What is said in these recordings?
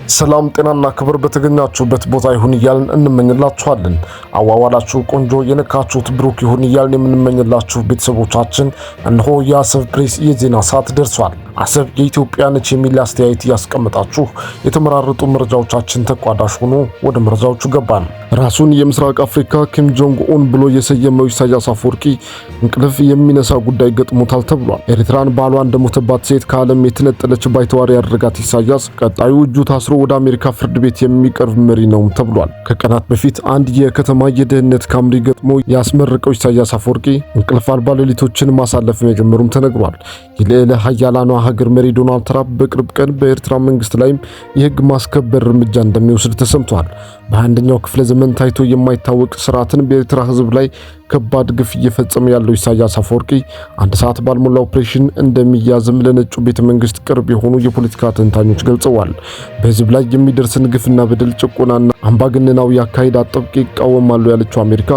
ሰላም ጤናና ክብር በተገኛችሁበት ቦታ ይሁን እያልን እንመኝላችኋለን። አዋዋላችሁ ቆንጆ የነካችሁት ብሩክ ይሁን እያልን የምንመኝላችሁ ቤተሰቦቻችን እነሆ የአሰብ ፕሬስ የዜና ሰዓት ደርሷል። አሰብ የኢትዮጵያ ነች የሚል አስተያየት ያስቀምጣችሁ የተመራረጡ መረጃዎቻችን ተቋዳሽ ሆኖ ወደ መረጃዎቹ ገባን። ራሱን የምስራቅ አፍሪካ ኪም ጆንግ ኡን ብሎ የሰየመው ኢሳያስ አፈወርቂ እንቅልፍ የሚነሳ ጉዳይ ገጥሞታል ተብሏል። ኤርትራን ባሏ እንደሞተባት ሴት ከዓለም የተነጠለች ባይተዋር ያደረጋት ኢሳያስ ቀጣዩ እጁ ታስሮ ወደ አሜሪካ ፍርድ ቤት የሚቀርብ መሪ ነው ተብሏል። ከቀናት በፊት አንድ የከተማ የደህንነት ካምሪ ገጥሞ ያስመረቀው ኢሳያስ አፈወርቂ እንቅልፍ አልባ ሌሊቶችን ማሳለፍ መጀመሩም ተነግሯል። የልዕለ ኃያላኗ ሀገር መሪ ዶናልድ ትራምፕ በቅርብ ቀን በኤርትራ መንግስት ላይም የህግ ማስከበር እርምጃ እንደሚወስድ ተሰምቷል። በ21ኛው ክፍለ ዘመን ታይቶ የማይታወቅ ስርዓትን በኤርትራ ህዝብ ላይ ከባድ ግፍ እየፈጸመ ያለው ኢሳያስ አፈወርቂ አንድ ሰዓት ባልሞላ ኦፕሬሽን እንደሚያዝም ለነጩ ቤተ መንግስት ቅርብ የሆኑ የፖለቲካ ተንታኞች ገልጸዋል። በህዝብ ላይ የሚደርስን ግፍና በደል፣ ጭቆናና አምባገነናዊ አካሄድ አጥብቆ ይቃወማሉ ያለችው አሜሪካ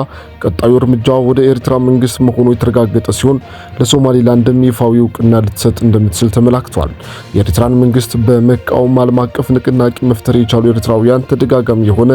ቀጣዩ እርምጃ ወደ ኤርትራ መንግስት መሆኑ የተረጋገጠ ሲሆን ለሶማሊላንድም ይፋዊ እውቅና ልትሰጥ እንደምትችል ተመላክቷል። የኤርትራን መንግስት በመቃወም ዓለም አቀፍ ንቅናቄ መፍጠር የቻሉ ኤርትራውያን ተደጋጋሚ የሆነ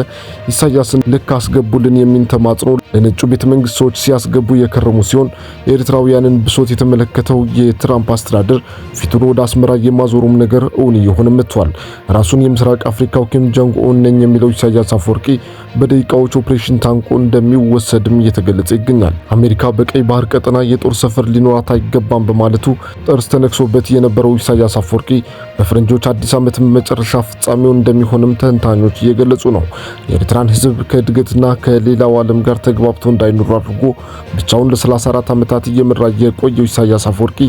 ኢሳያስን ልክ አስገቡልን የሚል ተማጽኖ ለነጩ ቤተ መንግስት ሰዎች ሲያስገቡ የከረሙ ሲሆን የኤርትራውያንን ብሶት የተመለከተው የትራምፕ አስተዳደር ፊቱን ወደ አስመራ የማዞሩም ነገር እውን እየሆነ መጥቷል። ራሱን የምስራቅ አፍሪካው ኪም ጆንግ ኡን ነኝ የሚለው ኢሳያስ አፈወርቂ በደቂቃዎች ኦፕሬሽን ታንቆ እንደሚወሰድም እየተገለጸ ይገኛል። አሜሪካ በቀይ ባህር ቀጠና የጦር ሰፈር ሊኖራት አይገባም በማለቱ ጥርስ ተነክሶበት የነበረው ኢሳያስ አፈወርቂ በፈረንጆች አዲስ ዓመት መጨረሻ ፍጻሜው እንደሚሆንም ተንታኞች እየገለጹ ነው። የኤርትራን ህዝብ ከእድገትና ከሌላው ዓለም ጋር ተግባብቶ እንዳይኖር አድርጎ ብቻውን ለ34 ዓመታት እየመራ የቆየው ኢሳያስ አፈወርቂ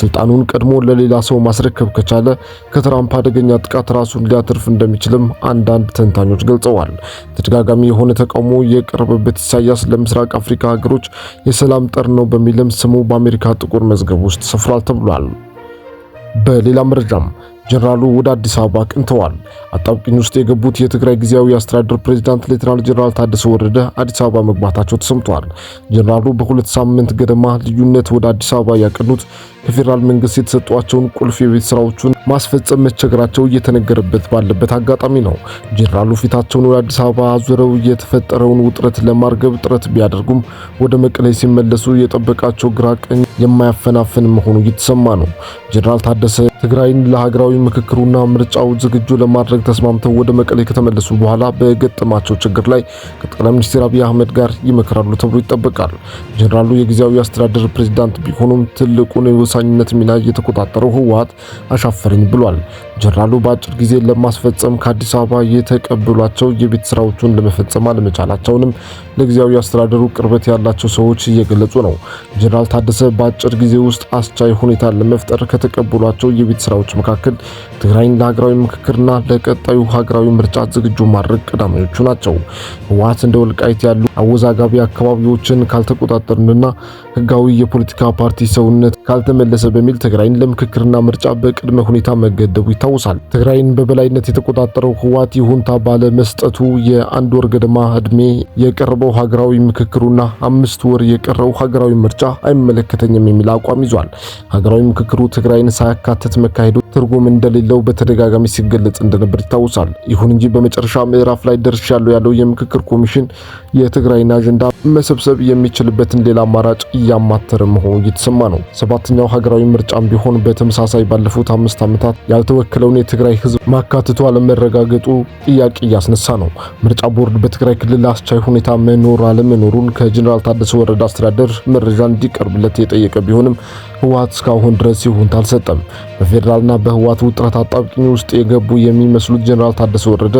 ስልጣኑን ቀድሞ ለሌላ ሰው ማስረከብ ከቻለ ከትራምፕ አደገኛ ጥቃት ራሱን ሊያተርፍ እንደሚችልም አንዳንድ ተንታኞች ገልጸዋል። ተደጋጋሚ የሆነ ተቃውሞ የቀረበበት ኢሳያስ ለምስራቅ አፍሪካ ሀገሮች የሰላም ጠር ነው በሚልም ስሙ በአሜሪካ ጥቁር መዝገብ ውስጥ ሰፍሯል ተብሏል። በሌላ መረጃም ጀነራሉ ወደ አዲስ አበባ አቅንተዋል። አጣብቂኝ ውስጥ የገቡት የትግራይ ጊዜያዊ አስተዳደር ፕሬዝዳንት ሌተናል ጀነራል ታደሰ ወረደ አዲስ አበባ መግባታቸው ተሰምቷል። ጀነራሉ በሁለት ሳምንት ገደማ ልዩነት ወደ አዲስ አበባ ያቀኑት ከፌደራል መንግስት የተሰጧቸውን ቁልፍ የቤት ስራዎችን ማስፈጸም መቸገራቸው እየተነገረበት ባለበት አጋጣሚ ነው። ጀነራሉ ፊታቸውን ወደ አዲስ አበባ አዙረው የተፈጠረውን ውጥረት ለማርገብ ጥረት ቢያደርጉም ወደ መቀሌ ሲመለሱ የጠበቃቸው ግራ ቀኝ የማያፈናፍን መሆኑ እየተሰማ ነው። ጀነራል ታደሰ ትግራይን ለሀገራዊ ምክክሩና ምርጫው ዝግጁ ለማድረግ ተስማምተው ወደ መቀሌ ከተመለሱ በኋላ በገጠማቸው ችግር ላይ ከጠቅላይ ሚኒስትር አብይ አህመድ ጋር ይመክራሉ ተብሎ ይጠበቃል። ጀነራሉ የጊዜያዊ አስተዳደር ፕሬዝዳንት ቢሆኑም ትልቁን የወሳኝነት ሚና እየተቆጣጠረው ህወሓት አሻፈረኝ ብሏል። ጀነራሉ በአጭር ጊዜ ለማስፈጸም ከአዲስ አበባ የተቀበሏቸው የቤት ስራዎችን ለመፈጸም አለመቻላቸውንም ለጊዜያዊ አስተዳደሩ ቅርበት ያላቸው ሰዎች እየገለጹ ነው። ጀነራል ታደሰ በአጭር ጊዜ ውስጥ አስቻይ ሁኔታ ለመፍጠር ከተቀበሏቸው የቤት ስራዎች መካከል ትግራይን ለሀገራዊ ምክክርና ለቀጣዩ ሀገራዊ ምርጫ ዝግጁ ማድረግ ቀዳሚዎቹ ናቸው። ህወሓት እንደ ወልቃይት ያሉ አወዛጋቢ አካባቢዎችን ካልተቆጣጠርንና ህጋዊ የፖለቲካ ፓርቲ ሰውነት ካልተመለሰ በሚል ትግራይን ለምክክርና ምርጫ በቅድመ ሁኔታ መገደቡ ይታወሳል። ትግራይን በበላይነት የተቆጣጠረው ህወሓት ይሁንታ ባለ መስጠቱ የአንድ ወር ገደማ እድሜ የቀረበው ሀገራዊ ምክክሩና 5 ወር የቀረው ሀገራዊ ምርጫ አይመለከተኝም የሚል አቋም ይዟል። ሀገራዊ ምክክሩ ትግራይን ሳያካትት መካሄዱ ትርጉም እንደሌለው በተደጋጋሚ ሲገለጽ እንደነበር ይታወሳል። ይሁን እንጂ በመጨረሻ ምዕራፍ ላይ ደርሻለሁ ያለው የምክክር ኮሚሽን የትግራይን አጀንዳ መሰብሰብ የሚችልበትን ሌላ አማራጭ እያማተረ መሆኑ እየተሰማ ነው። ሰባተኛው ሀገራዊ ምርጫም ቢሆን በተመሳሳይ ባለፉት 5 ዓመታት ያልተወከለውን የትግራይ ህዝብ ማካተቱ አለመረጋገጡ ጥያቄ እያስነሳ ነው። ምርጫ ቦርድ በትግራይ ክልል አስቻይ ሁኔታ መኖር አለመኖሩን ከጀነራል ታደሰ ወረደ አስተዳደር መረጃ እንዲቀርብለት የጠየቀ ቢሆንም ህወሓት እስካሁን ድረስ ይሁንታ አልሰጠም። በፌደራልና በህወሓት ውጥረት አጣብቂኝ ውስጥ የገቡ የሚመስሉት ጀነራል ታደሰ ወረደ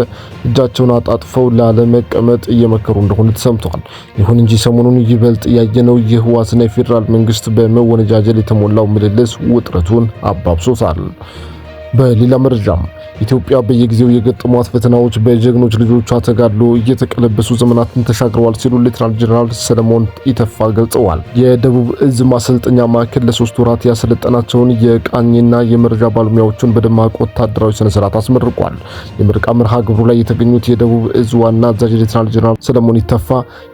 እጃቸውን አጣጥፈው ላለመቀመጥ እየመከሩ እንደሆነ ተሰምቷል። ይሁን እንጂ ሰሞኑን ይበልጥ ያየነው የህወሓትና የፌደራል መንግስት በመወነጃጀል የተሞላው ምልልስ ውጥረቱን አባብሶታል። በሌላ መረጃም ኢትዮጵያ በየጊዜው የገጠሟት ፈተናዎች በጀግኖች ልጆቿ ተጋድሎ እየተቀለበሱ ዘመናትን ተሻግረዋል ሲሉ ሌተናል ጀነራል ሰለሞን ኢተፋ ገልጸዋል። የደቡብ እዝ ማሰልጠኛ ማዕከል ለ3 ወራት ያሰለጠናቸውን የቃኝና የመረጃ ባለሙያዎችን በደማቅ ወታደራዊ ስነ ስርዓት አስመርቋል። የምረቃ መርሃ ግብሩ ላይ የተገኙት የደቡብ እዝ ዋና አዛዥ ሌተናል ጀነራል ሰለሞን ኢተፋ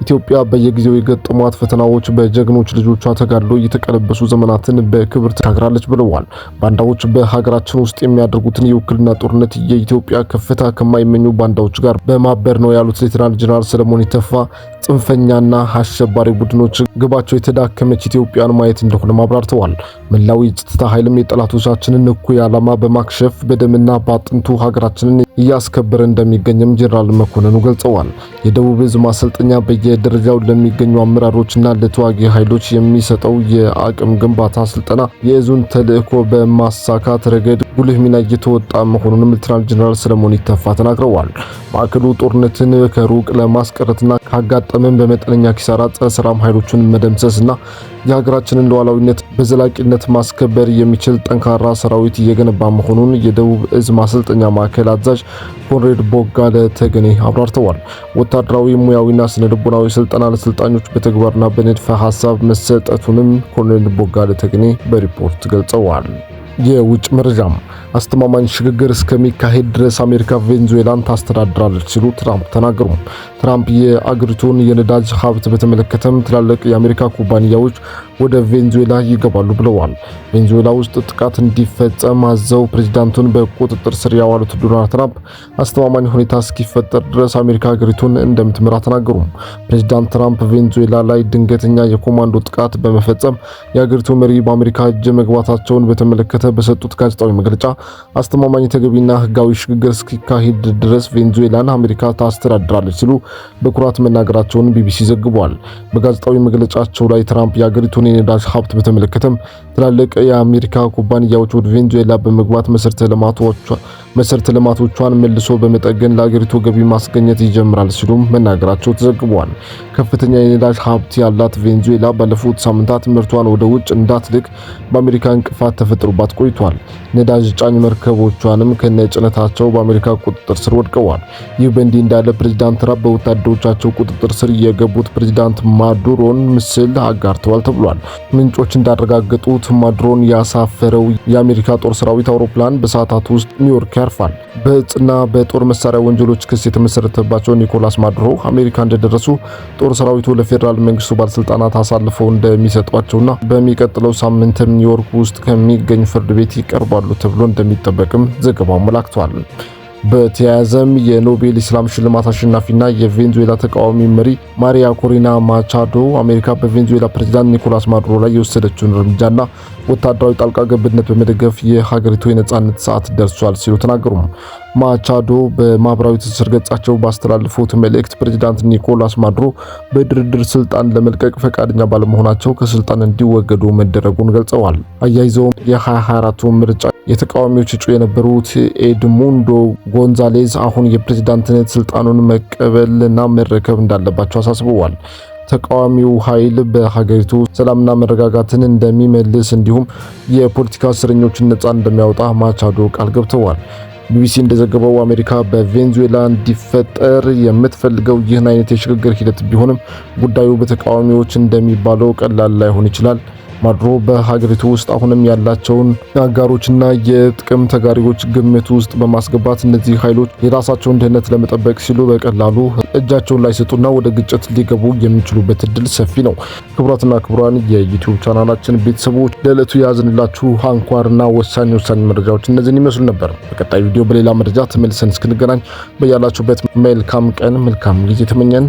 ኢትዮጵያ በየጊዜው የገጠሟት ፈተናዎች በጀግኖች ልጆቿ ተጋድሎ እየተቀለበሱ ዘመናትን በክብር ተሻግራለች ብለዋል። ባንዳዎች በሀገራችን ውስጥ የሚያደርጉትን የውክልና ጦርነት የኢትዮጵያ ከፍታ ከማይመኙ ባንዳዎች ጋር በማበር ነው ያሉት ሌተናል ጄኔራል ሰለሞን ይተፋ ጽንፈኛና አሸባሪ ቡድኖች ግባቸው የተዳከመች ኢትዮጵያን ማየት እንደሆነ ማብራርተዋል። መላው የጸጥታ ኃይልም የጠላቶቻችንን እኩይ ዓላማ በማክሸፍ በደምና በአጥንቱ ሀገራችንን እያስከበረ እንደሚገኝም ጄኔራል መኮንኑ ገልጸዋል። የደቡብ ዕዝ ማሰልጠኛ በየደረጃው ለሚገኙ አመራሮችና ለተዋጊ ኃይሎች የሚሰጠው የአቅም ግንባታ ስልጠና የዕዙን ተልዕኮ በማሳካት ረገድ ጉልህ ሚና እየተወጣ መሆኑንም ሌተናል ጄኔራል ሰለሞን ይተፋ ተናግረዋል። ማዕከሉ ጦርነትን ከሩቅ ለማስቀረትና ካጋጠመን በመጠነኛ ኪሳራ ጸረ ሰላም ኃይሎችን መደምሰስና የሀገራችንን ሉዓላዊነት በዘላቂነት ማስከበር የሚችል ጠንካራ ሰራዊት እየገነባ መሆኑን የደቡብ ዕዝ ማሰልጠኛ ማዕከል አዛዥ ኮሎኔል ቦጋለ ተገኔ አብራርተዋል። ወታደራዊ ሙያዊና ስነልቦናዊ ስልጠና ለሰልጣኞች በተግባርና በንድፈ ሐሳብ መሰጠቱንም ኮሎኔል ቦጋለ ተገኔ በሪፖርት ገልጸዋል። የውጭ መረጃም አስተማማኝ ሽግግር እስከሚካሄድ ድረስ አሜሪካ ቬንዙዌላን ታስተዳድራለች ሲሉ ትራምፕ ተናገሩ። ትራምፕ የአገሪቱን የነዳጅ ሀብት በተመለከተም ትላልቅ የአሜሪካ ኩባንያዎች ወደ ቬንዙዌላ ይገባሉ ብለዋል። ቬንዙዌላ ውስጥ ጥቃት እንዲፈጸም አዘው ፕሬዝዳንቱን በቁጥጥር ስር ያዋሉት ዶናልድ ትራምፕ አስተማማኝ ሁኔታ እስኪፈጠር ድረስ አሜሪካ ሀገሪቱን እንደምትመራ ተናገሩ። ፕሬዝዳንት ትራምፕ ቬንዙዌላ ላይ ድንገተኛ የኮማንዶ ጥቃት በመፈጸም የሀገሪቱ መሪ በአሜሪካ እጅ መግባታቸውን በተመለከተ በሰጡት ጋዜጣዊ መግለጫ አስተማማኝ ተገቢና ህጋዊ ሽግግር እስኪካሄድ ድረስ ቬንዙዌላን አሜሪካ ታስተዳድራለች ሲሉ በኩራት መናገራቸውን ቢቢሲ ዘግቧል። በጋዜጣዊ መግለጫቸው ላይ ትራምፕ የሀገሪቱን የነዳጅ ሀብት በተመለከተም ትላልቅ የአሜሪካ ኩባንያዎች ወደ ቬንዙዌላ በመግባት መሰረተ ልማቶቿን መልሶ በመጠገን ለሀገሪቱ ገቢ ማስገኘት ይጀምራል ሲሉም መናገራቸው ተዘግቧል። ከፍተኛ የነዳጅ ሀብት ያላት ቬንዙዌላ ባለፉት ሳምንታት ምርቷን ወደ ውጭ እንዳትልክ በአሜሪካ እንቅፋት ተፈጥሮባት ቆይቷል። ነዳጅ ጫኝ መርከቦቿንም ከነጭነታቸው በአሜሪካ ቁጥጥር ስር ወድቀዋል። ይህ በእንዲህ እንዳለ ፕሬዝዳንት ትራምፕ በወታደሮቻቸው ቁጥጥር ስር የገቡት ፕሬዝዳንት ማዱሮን ምስል አጋርተዋል ተብሏል። ምንጮች እንዳረጋገጡት ማዱሮን ያሳፈረው የአሜሪካ ጦር ሰራዊት አውሮፕላን በሰዓታት ውስጥ ኒውዮርክ ያርፋል። በእጽና በጦር መሳሪያ ወንጀሎች ክስ የተመሰረተባቸው ኒኮላስ ማዱሮ አሜሪካ እንደደረሱ ጦር ሰራዊቱ ለፌዴራል መንግስቱ ባለስልጣናት አሳልፈው እንደሚሰጧቸውና በሚቀጥለው ሳምንትም ኒውዮርክ ውስጥ ከሚገኝ ፍርድ ቤት ይቀርባሉ ተብሎ እንደሚጠበቅም ዘገባው አመላክቷል። በተያያዘም የኖቤል ኢስላም ሽልማት አሸናፊና የቬንዙዌላ ተቃዋሚ መሪ ማሪያ ኮሪና ማቻዶ አሜሪካ በቬንዙዌላ ፕሬዝዳንት ኒኮላስ ማዱሮ ላይ የወሰደችውን እርምጃና ወታደራዊ ጣልቃ ገብነት በመደገፍ የሀገሪቱ የነጻነት ሰዓት ደርሷል ሲሉ ተናገሩ። ማቻዶ በማህበራዊ ትስስር ገጻቸው ባስተላለፉት መልእክት ፕሬዝዳንት ኒኮላስ ማዱሮ በድርድር ስልጣን ለመልቀቅ ፈቃደኛ ባለመሆናቸው ከስልጣን እንዲወገዱ መደረጉን ገልጸዋል። አያይዘውም የ2024 ምርጫ የተቃዋሚዎች እጩ የነበሩት ኤድሙንዶ ጎንዛሌዝ አሁን የፕሬዝዳንትነት ስልጣኑን መቀበልና መረከብ እንዳለባቸው አሳስበዋል። ተቃዋሚው ኃይል በሀገሪቱ ሰላምና መረጋጋትን እንደሚመልስ እንዲሁም የፖለቲካ እስረኞችን ነጻ እንደሚያወጣ ማቻዶ ቃል ገብተዋል። ቢቢሲ እንደዘገበው አሜሪካ በቬንዙዌላ እንዲፈጠር የምትፈልገው ይህን አይነት የሽግግር ሂደት ቢሆንም ጉዳዩ በተቃዋሚዎች እንደሚባለው ቀላል ላይሆን ይችላል። ማዱሮ በሀገሪቱ ውስጥ አሁንም ያላቸውን አጋሮችና የጥቅም ተጋሪዎች ግምት ውስጥ በማስገባት እነዚህ ኃይሎች የራሳቸውን ደህንነት ለመጠበቅ ሲሉ በቀላሉ እጃቸውን ላይሰጡና ወደ ግጭት ሊገቡ የሚችሉበት እድል ሰፊ ነው። ክቡራትና ክቡራን የዩቲዩብ ቻናላችን ቤተሰቦች ለዕለቱ ያዝንላችሁ አንኳርና ወሳኝ መረጃዎች እነዚህን ይመስሉ ነበር። በቀጣይ ቪዲዮ በሌላ መረጃ ተመልሰን እስክንገናኝ በያላችሁበት መልካም ቀን መልካም ጊዜ ተመኘን።